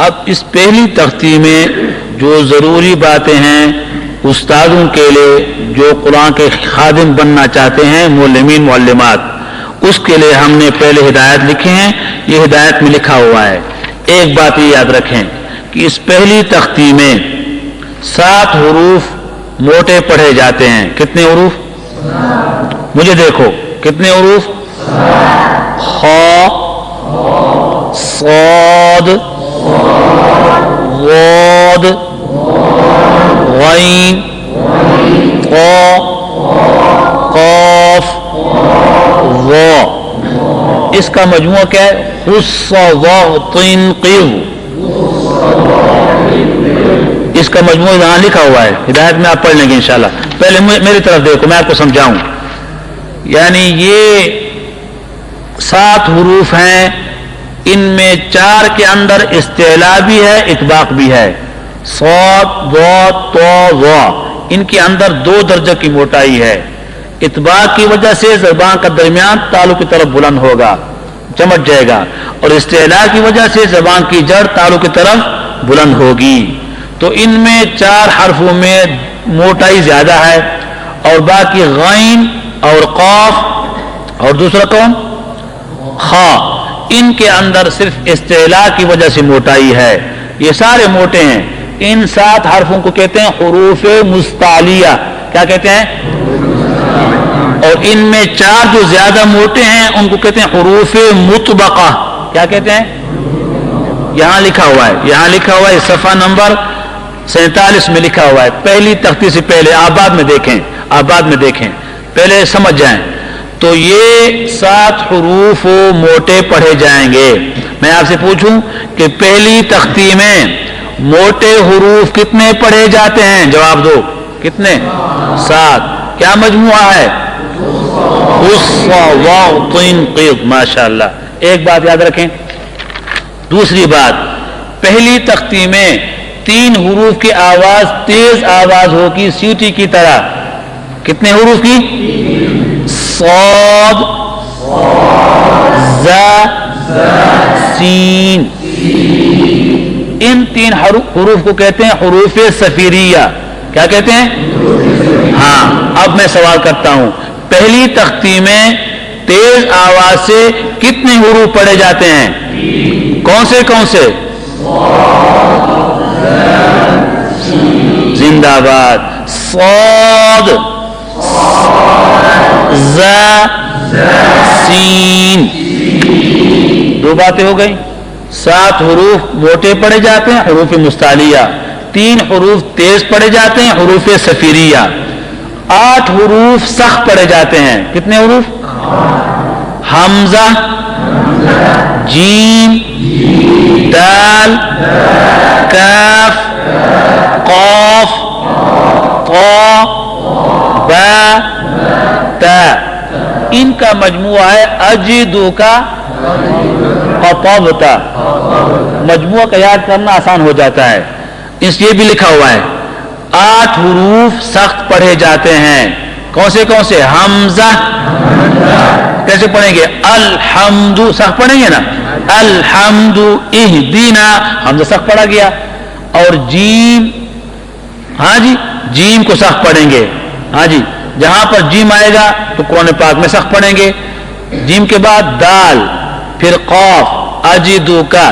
اب اس پہلی تختی میں جو ضروری باتیں ہیں استادوں کے لیے جو قرآن کے خادم بننا چاہتے ہیں معلمین معلمات، اس کے لیے ہم نے پہلے ہدایت لکھی ہیں. یہ ہدایت میں لکھا ہوا ہے. ایک بات یہ یاد رکھیں کہ اس پہلی تختی میں 7 حروف موٹے پڑھے جاتے ہیں. کتنے حروف؟ مجھے دیکھو کتنے حروف؟ خ، صاد، ضاد، غین، طا، قاف، ظا. اس کا مجموعہ کیا ہے؟ اس کا مجموعہ یہاں لکھا ہوا ہے. ہدایت میں آپ پڑھ لیں گے انشاءاللہ. پہلے میری طرف دیکھو میں آپ کو سمجھاؤں. یعنی یہ 7 حروف ہیں، ان میں 4 کے اندر استعلا بھی ہے اطباق بھی ہے. صاد، ضاد، طا، ظا، ان کے اندر 2 درجہ کی موٹائی ہے. اطباق کی وجہ سے زبان کا درمیان تالو کی طرف بلند ہوگا، چمٹ جائے گا، اور استعلا کی وجہ سے زبان کی جڑ تالو کی طرف بلند ہوگی. تو ان میں 4 حرفوں میں موٹائی زیادہ ہے، اور باقی غین اور قاف اور دوسرا کون؟ خا، ان کے اندر صرف استعلا کی وجہ سے موٹائی ہے. یہ سارے موٹے ہیں. ان 7 حرفوں کو کہتے ہیں حروف مستعلیہ. کیا کہتے ہیں؟ اور ان میں 4 جو زیادہ موٹے ہیں ان کو کہتے ہیں حروف مطبقہ. کیا کہتے ہیں؟ یہاں لکھا ہوا ہے، یہاں لکھا ہوا ہے صفحہ نمبر 47 میں لکھا ہوا ہے. پہلی تختی سے پہلے آباد میں دیکھیں، پہلے سمجھ جائیں. تو یہ 7 حروف موٹے پڑھے جائیں گے. میں آپ سے پوچھوں کہ پہلی تختی میں موٹے حروف کتنے پڑھے جاتے ہیں؟ جواب دو. کتنے؟ 7. کیا مجموعہ ہے؟ ماشاءاللہ. ایک بات یاد رکھیں. دوسری بات، پہلی تختی میں 3 حروف کی آواز تیز آواز ہوگی سیٹی کی طرح. کتنے حروف کی؟ صاد، ز، سین. ان 3 حروف کو کہتے ہیں حروف صفیریہ. کیا کہتے ہیں؟ ہاں. اب میں سوال کرتا ہوں، پہلی تختی میں تیز آواز سے کتنے حروف پڑھے جاتے ہیں؟ کون سے؟ زندہ باد. صاد، ز، سین. 2 باتیں ہو گئی. 7 حروف موٹے پڑھے جاتے ہیں حروف مستعلیہ، 3 حروف تیز پڑھے جاتے ہیں حروف صفیریہ، 8 حروف سخت پڑھے جاتے ہیں. کتنے حروف؟ حمزہ، جیم، دال، کاف، قاف، طا، با، تا. ان کا مجموعہ ہے اجدو کا قطبتا. مجموعہ کا یاد کرنا آسان ہو جاتا ہے. اس یہ بھی لکھا ہوا ہے 8 حروف سخت پڑھے جاتے ہیں. کون سے؟ حمزہ. کیسے پڑھیں گے؟ الحمد سخت پڑھیں گے نا. الحمد اہدینا، حمزہ سخت پڑھا گیا. اور جیم، ہاں جی، جیم کو سخت پڑھیں گے. ہاں جی، جہاں پر جیم آئے گا تو قرآن پاک میں سخت پڑھیں گے. جیم کے بعد دال، پھر قاف، اجدو کا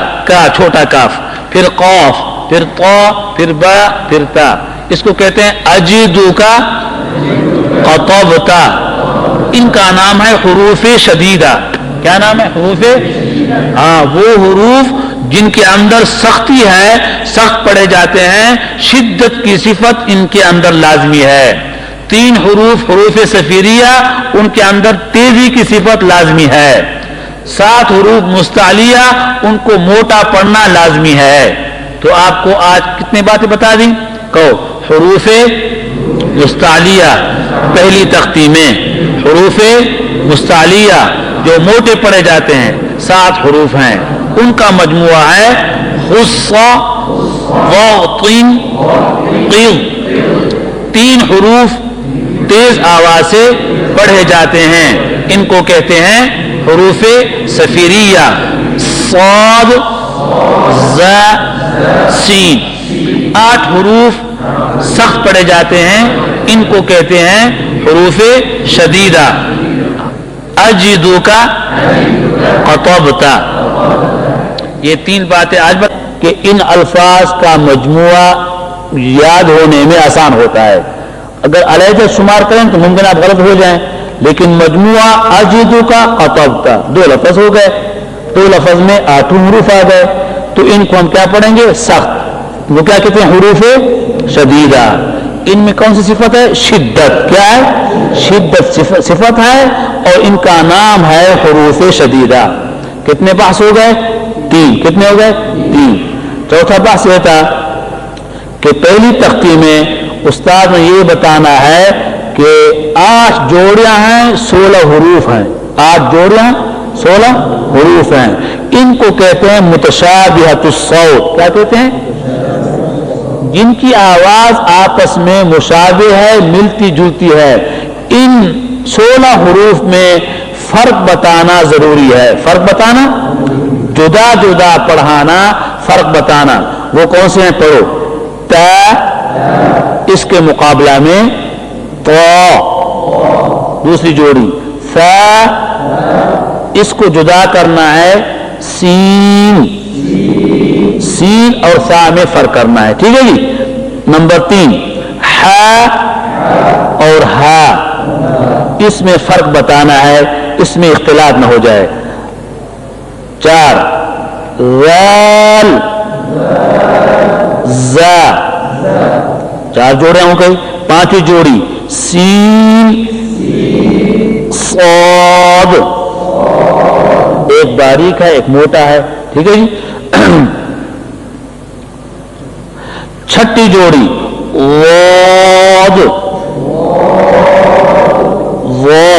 چھوٹا کاف، پھر قاف، پھر طا، پھر با، پھر تا. اس کو کہتے ہیں اجدو کا قطبتا. ان کا نام ہے حروف شدیدہ. کیا نام ہے؟ حروف. ہاں، وہ حروف جن کے اندر سختی ہے، سخت پڑھے جاتے ہیں. شدت کی صفت ان کے اندر لازمی ہے. 3 حروف حروف صفیریہ، ان کے اندر تیزی کی صفت لازمی ہے. 7 حروف مستعلیہ، ان کو موٹا پڑھنا لازمی ہے. تو آپ کو آج کتنی باتیں بتا دیں؟ کہو. حروف مستعلیہ پہلی تختی میں، حروف مستعلیہ جو موٹے پڑھے جاتے ہیں 7 حروف ہیں، ان کا مجموعہ ہے خصا، غاطن، قیض. 3 حروف تیز آواز سے پڑھے جاتے ہیں. ان کو کہتے ہیں حروف صفیریہ. صاد، ز، سین، 8 حروف سخت پڑے جاتے ہیں، ان کو کہتے ہیں حروف شدیدہ. اجدو کا قطبتا، یہ 3 باتیں آج کہ ان الفاظ کا مجموعہ یاد ہونے میں آسان ہوتا ہے. اگر علیحدہ شمار کریں تو ممکن آپ غلط ہو جائیں، لیکن مجموعہ اجدو کا قطبتا 2 لفظ ہو گئے، 2 لفظ میں 8 حروف آ گئے، تو ان کو ہم کیا پڑھیں گے؟ سخت. وہ کیا کہتے ہیں؟ حروف شدیدہ. ان میں کون سی صفت ہے؟ شدت. کیا ہے؟ شدت صفت ہے، اور ان کا نام ہے حروف شدیدہ. کتنے بحث ہو گئے؟ 3. کتنے ہو گئے؟ 3. چوتھا بحث یہ تھا کہ پہلی تختی میں استاد نے یہ بتانا ہے کہ 8 جوڑیاں ہیں، 16 حروف ہیں. 8 جوڑیاں 16 حروف ہیں. ان کو کہتے ہیں متشابہۃ الصوت. کیا کہتے ہیں؟ جن کی آواز آپس میں مشابہ ہے، ملتی جلتی ہے. ان 16 حروف میں فرق بتانا ضروری ہے. فرق بتانا، جدا جدا پڑھانا، فرق بتانا. وہ کون سے ہیں؟ پڑھو. تا، اس کے مقابلہ میں طا، دوسری جوڑی. ثا، اس کو جدا کرنا ہے. سین، سین اور سا میں فرق کرنا ہے. ٹھیک ہے جی. نمبر 3 ہا اور ہا، اس میں فرق بتانا ہے، اس میں اختلاط نہ ہو جائے. 4 غال زا، 4 جوڑے ہوں گئی. 5ویں جوڑی سین صاد، ایک باریک ہے ایک موٹا ہے. ٹھیک ہے جی. 6ٹھی جوڑی واد وا.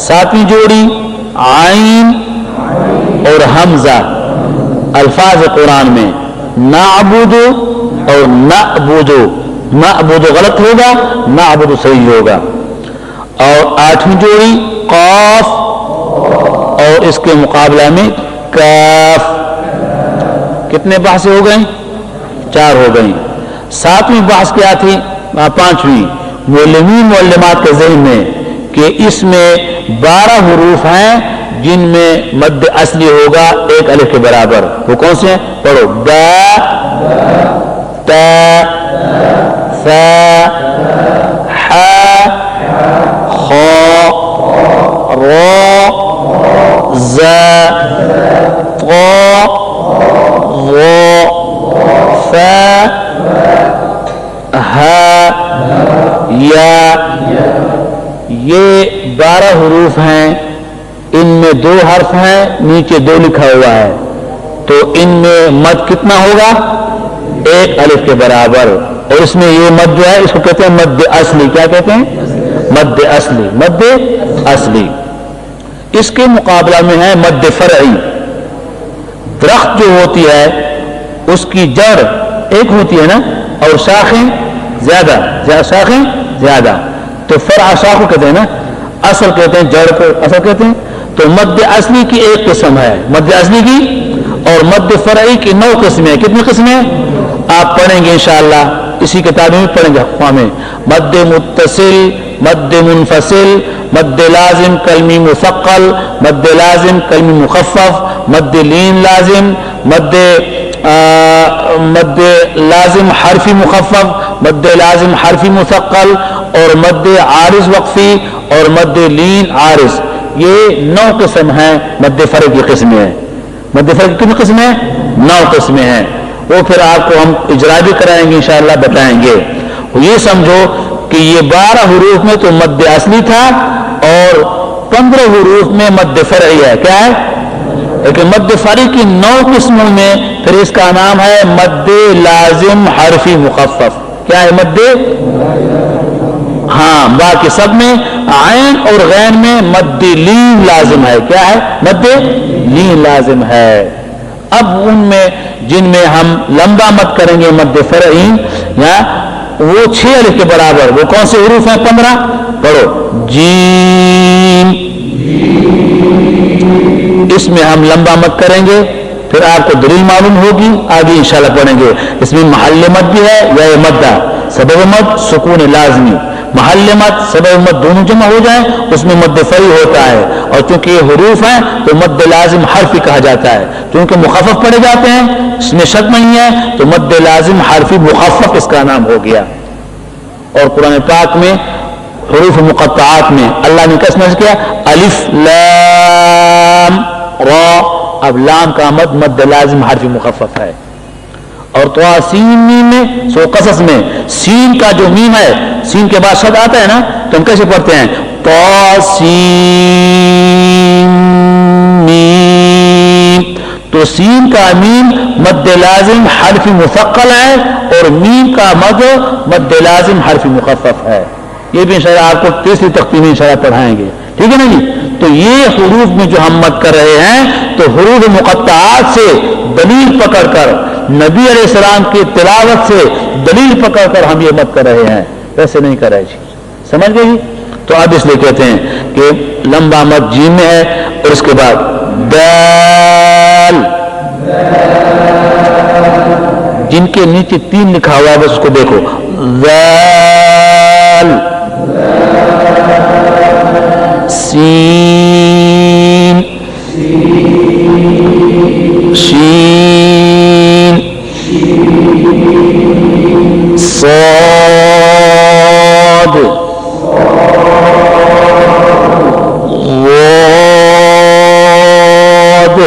7ویں جوڑی عین اور حمزہ. الفاظ قرآن میں نعبد اور نعبد، نعبد غلط ہوگا، نعبد صحیح ہوگا. اور 8ویں جوڑی قاف اور اس کے مقابلہ میں کاف. کتنے بحث ہو گئے؟ 4 ہو گئی. 7ویں بحث کیا تھی؟ 5ویں معلمین معلمات کے ذہن میں کہ اس میں 12 حروف ہیں جن میں مد اصلی ہوگا 1 الف کے برابر. وہ کون سے ہیں؟ پڑھو. دا، تا، ثا، حا، خا، را، زا، طا، ظا، فا، ہا، یا. یہ 12 حروف ہیں. ان میں 2 حرف ہیں، نیچے 2 لکھا ہوا ہے، تو ان میں مد کتنا ہوگا؟ 1 الف کے برابر. اور اس میں یہ مد جو ہے اس کو کہتے ہیں مد اصلی. کیا کہتے ہیں؟ مد اصلی. مد اصلی. اس کے مقابلہ میں ہے مد فرعی. درخت جو ہوتی ہے اس کی جڑ ایک ہوتی ہے نا، اور شاخیں زیادہ، شاخیں زیادہ، تو فرع شاخ کو کہتے ہیں نا، اصل کہتے ہیں جڑ کو اصل کہتے ہیں. تو مد اصلی کی ایک قسم ہے مد اصلی کی، اور مد فرعی کی 9 قسمیں. کتنی قسمیں آپ پڑھیں گے انشاءاللہ، اسی کتاب میں پڑھیں گے. اقوام میں مد متصل، مد منفصل، مد لازم کلمی مثقل، مد لازم کلمی مخفف، مد لین لازم، مد لازم حرفی مخفف، مد لازم حرفی مثقل، اور مد عارض وقفی، اور مد لین عارض. یہ 9 قسم ہیں مد فرع کی قسمیں ہیں. مد فرع کی کتنی قسمیں ہیں؟ 9 قسمیں ہیں. وہ پھر آپ کو ہم اجرا بھی کرائیں گے انشاءاللہ، بتائیں گے. یہ سمجھو کہ یہ 12 حروف میں تو مد اصلی تھا، اور 15 حروف میں مد فرعی ہے. کیا ہے؟ لیکن مد فرعی کی 9 قسموں میں پھر اس کا نام ہے مد لازم حرفی مخفف. کیا ہے؟ مد، ہاں، باقی سب میں عین اور غین میں مد لین لازم ہے. کیا ہے؟ مد لین لازم ہے. اب ان میں جن میں ہم لمبا مد کریں گے مد فرعی، یا وہ 6 الف کے برابر، وہ کون سے حروف ہیں؟ 15. پڑھو. جیم، اس میں ہم لمبا مد کریں گے پھر آپ کو دلیل معلوم ہوگی، آگے انشاءاللہ پڑھیں گے۔ اس میں محل مد بھی ہے یا مدہ، سبب مد سکون لازمی، محل مد سبب مد دونوں جمع ہو جائیں اس میں مد فرعی ہوتا ہے، اور چونکہ یہ حروف ہیں تو مد لازم حرفی کہا جاتا ہے، چونکہ مخفف پڑھے جاتے ہیں اس میں شک نہیں ہے، تو مد لازم حرفی مخفف اس کا نام ہو گیا۔ اور قرآن پاک میں حروف مقطعات میں اللہ نے کس میں کیا؟ الف لام را، اب لام کا مد مد لازم حرف مخفف ہے۔ اور طا سین میم میں سو قصص میں سین کا جو میم ہے، سین کے بعد شد آتا ہے نا، تو ہم کیسے پڑھتے ہیں؟ طا سین میم، تو سین کا میم مد لازم حرف مثقل ہے اور میم کا مد لازم حرف مخفف ہے۔ یہ بھی انشاءاللہ آپ کو تیسری تختی میں انشاءاللہ پڑھائیں گے، ٹھیک ہے نا جی؟ تو یہ حروف میں جو ہم مد کر رہے ہیں تو حروف مقطعات سے دلیل پکڑ کر، نبی علیہ السلام کی تلاوت سے دلیل پکڑ کر ہم یہ مد کر رہے ہیں، ویسے نہیں کر رہے جی، سمجھ گئے جی؟ تو اب اس لیے کہتے ہیں کہ لمبا مد جیم میں ہے، اور اس کے بعد دال، جن کے نیچے 3 لکھا ہوا ہے بس اس کو دیکھو، ذال، سین، شین، صاد، ضاد،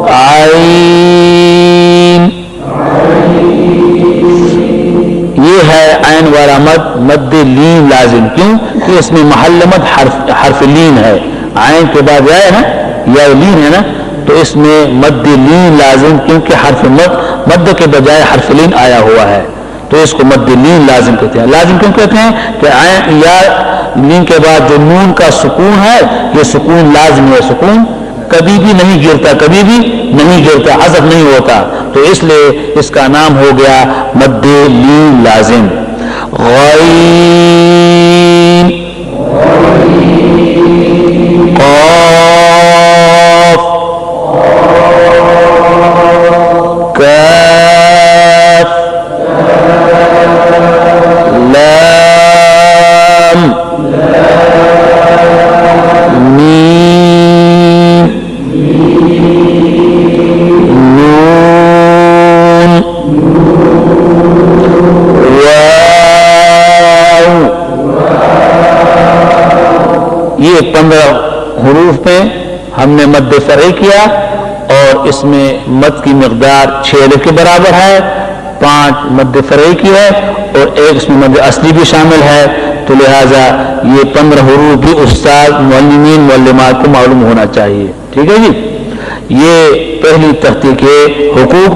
عین، یہ ہے عین والا مد، مد لین لازم، کیوں کہ اس میں محل مد حرف لین ہے، عین کے بعد یا ہے نا، یا لین ہے نا، تو اس میں مد لین لازم، کیونکہ حرف مد کے بجائے حرف لین آیا ہوا ہے، تو اس کو مد لین لازم کہتے ہیں۔ لازم کیوں کہتے ہیں؟ کہ عین یا لین کے بعد جو نون کا سکون ہے یہ سکون لازم ہے، سکون کبھی بھی نہیں گرتا، کبھی بھی نہیں گرتا، حذف نہیں ہوتا، تو اس لیے اس کا نام ہو گیا مد لین لازم۔ غین، قاف، کاف، لام، میم، نون، واو، یہ 15 حروف میں ہم نے مد فرعی کیا، اور اس میں مد کی مقدار 6 الف کے برابر ہے، 5 مد فرعی کی ہے، اور 1 اس میں مد اصلی بھی شامل ہے، تو لہذا یہ 15 حروف بھی استاد معلمین معلمات کو معلوم ہونا چاہیے، ٹھیک ہے جی؟ یہ پہلی تختی کے حقوق